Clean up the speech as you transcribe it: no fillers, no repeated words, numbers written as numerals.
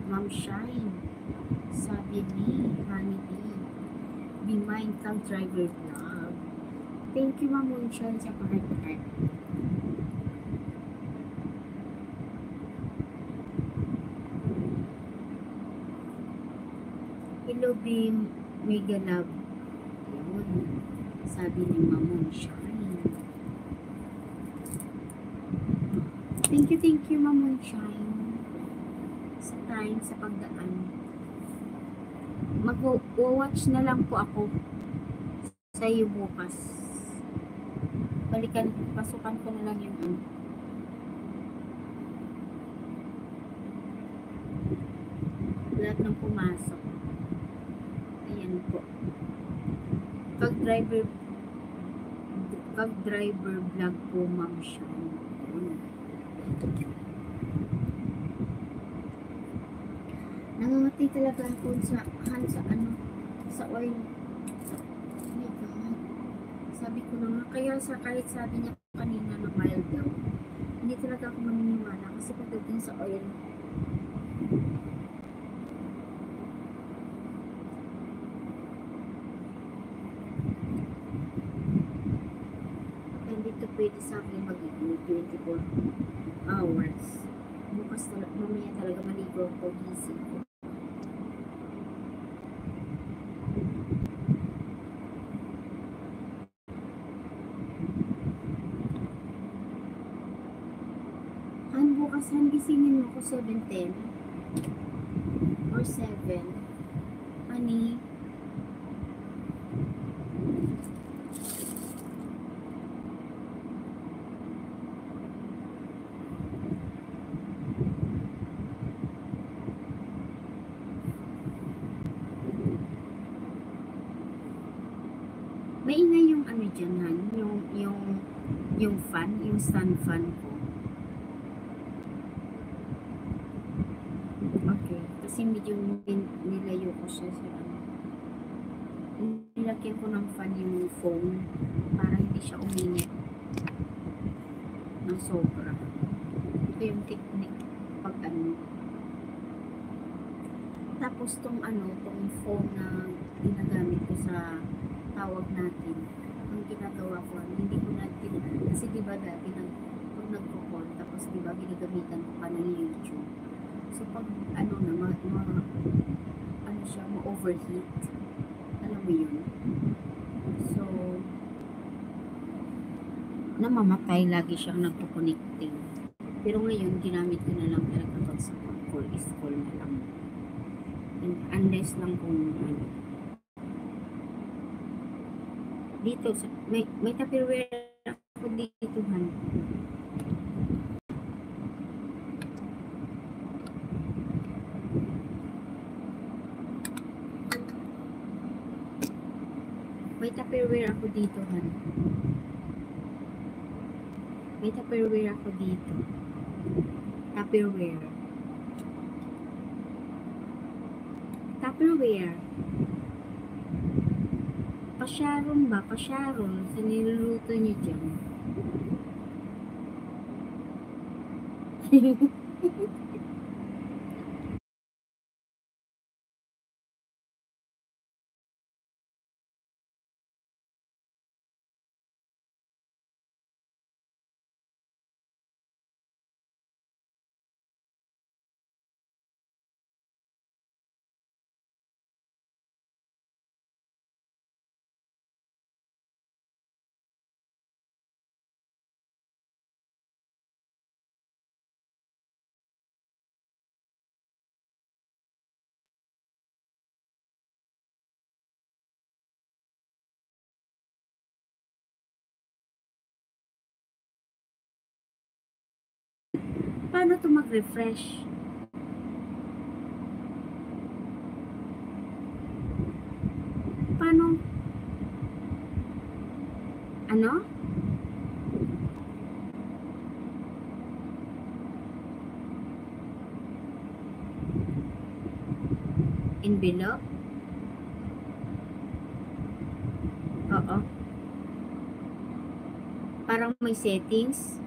Ma'am Shine, sabi ni Honey Bee, be mine kang driver vlog. Thank you Ma'am Shine sa pag-report. Hello Bim, mega love. Yun, sabi ni Ma'am Shine. Thank you Ma'am Shine sa time, sa pagdaan. Mag-watch na lang po ako sa iyo bukas. Balikan, pasukan ko na lang yung lahat ng pumasok. Ayan po. Kag-driver vlog po Ma'am Shine. Nangangatay talaga ako sa oil. Oh my God. Sabi ko na nga, kaya kahit sabi niya kanina na mild daw, hindi talaga ako maniniwala kasi pagdating sa oil, hindi to pwede sa akin magiging 24 hours. Bukas talaga, mamaya talaga maligo ako gising ko. Bukas gisingin mo ko 7:10 or 7. Honey, maingay yung dyan, Han, yung fan, yung stand fan ko. Okay, kasi medyo nilayo ko siya sa nilagyan ko ng fan yung phone para hindi siya uminit ng sobra. Ito yung technique pag tapos tong phone na ginagamit ko sa tawag natin, ang ginagawa ko, hindi ko natin, kasi diba dati pag nagko-call, tapos diba ginagamitan ko pa ng YouTube. So pag siya, ma-overheat. Alam mo yun? So, namamatay, lagi siyang nagpo-connecting. Pero ngayon, ginamit ko na lang talaga pag sa call is call na lang. And unless lang kung dito, may Tupperware ako dito, Han. May Tupperware ako dito, Han. May Tupperware ako dito. Tupperware. Pasyaron ba? Pasyaron sa niluluto niyo dyan. Paano to mag-refresh? Paano? Ano? Envelope? Oo. Parang may settings.